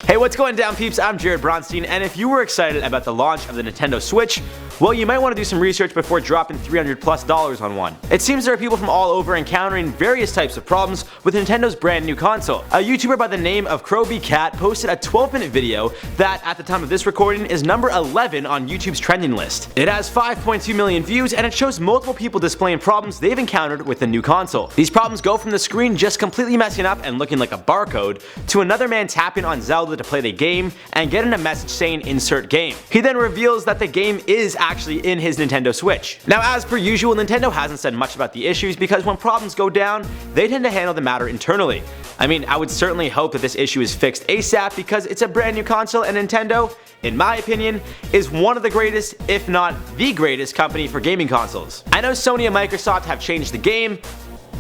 Hey, what's going down, peeps? I'm Jared Bronstein, and if you were excited about the launch of the Nintendo Switch, well, you might want to do some research before dropping $300+ on one. It seems there are people from all over encountering various types of problems with Nintendo's brand new console. A YouTuber by the name of CrowBeCat posted a 12-minute video that, at the time of this recording, is number 11 on YouTube's trending list. It has 5.2 million views, and it shows multiple people displaying problems they've encountered with the new console. These problems go from the screen just completely messing up and looking like a barcode, to another man tapping on Zelda to play the game and getting a message saying insert game. He then reveals that the game is actually in his Nintendo Switch. Now, as per usual, Nintendo hasn't said much about the issues because when problems go down, they tend to handle the matter internally. I mean, I would certainly hope that this issue is fixed ASAP because it's a brand new console, and Nintendo, in my opinion, is one of the greatest, if not the greatest, company for gaming consoles. I know Sony and Microsoft have changed the game,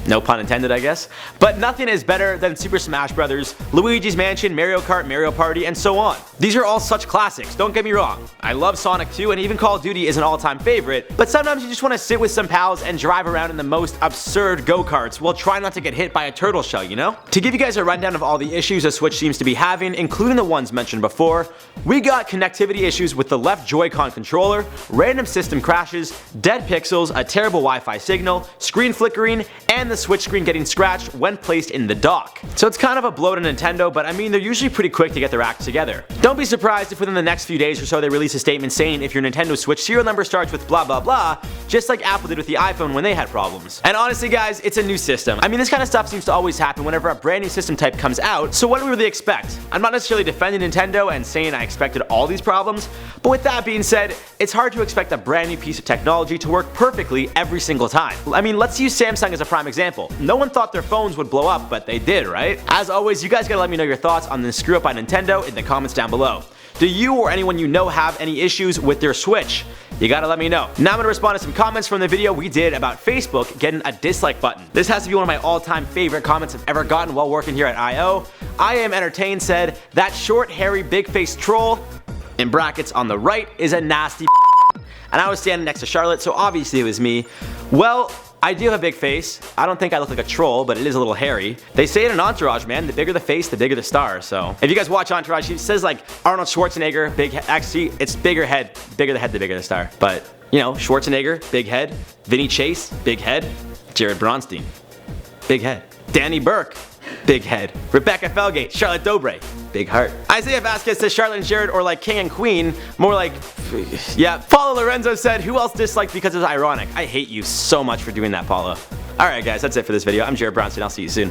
no pun intended, I guess, but nothing is better than Super Smash Bros., Luigi's Mansion, Mario Kart, Mario Party, and so on. These are all such classics, don't get me wrong. I love Sonic 2, and even Call of Duty is an all-time favorite, but sometimes you just want to sit with some pals and drive around in the most absurd go-karts while trying not to get hit by a turtle shell, you know? To give you guys a rundown of all the issues the Switch seems to be having, including the ones mentioned before, we got connectivity issues with the left Joy-Con controller, random system crashes, dead pixels, a terrible Wi-Fi signal, screen flickering, and the Switch screen getting scratched when placed in the dock. So it's kind of a blow to Nintendo, but I mean, they're usually pretty quick to get their act together. Don't be surprised if within the next few days or so they release a statement saying if your Nintendo Switch serial number starts with blah blah blah, just like Apple did with the iPhone when they had problems. And honestly guys, it's a new system. I mean, this kind of stuff seems to always happen whenever a brand new system type comes out, so what do we really expect? I'm not necessarily defending Nintendo and saying I expected all these problems, but with that being said, it's hard to expect a brand new piece of technology to work perfectly every single time. I mean, let's use Samsung as a prime example. No one thought their phones would blow up, but they did, right? As always, you guys gotta let me know your thoughts on this screw up by Nintendo in the comments down below. Do you or anyone you know have any issues with their Switch? You gotta let me know. Now I'm gonna respond to some comments from the video we did about Facebook getting a dislike button. This has to be one of my all-time favorite comments I've ever gotten while working here at I.O. I Am Entertained said, "That short, hairy, big-faced troll," in brackets on the right, "is a nasty," and I was standing next to Charlotte, so obviously it was me. Well, I do have a big face. I don't think I look like a troll, but it is a little hairy. They say it in Entourage, man, the bigger the face, the bigger the star, so. If you guys watch Entourage, it says like Arnold Schwarzenegger, big head. Actually, it's bigger head, bigger the head, the bigger the star. But, you know, Schwarzenegger, big head. Vinny Chase, big head. Jared Bronstein, big head. Danny Burke, big head. Rebecca Felgate, Charlotte Dobre, big heart. Isaiah Vasquez says Charlotte and Jared are like king and queen, more like, yeah. Paulo Lorenzo said, "Who else disliked because it's ironic?" I hate you so much for doing that, Paulo. Alright guys, that's it for this video. I'm Jared Bronstein, I'll see you soon.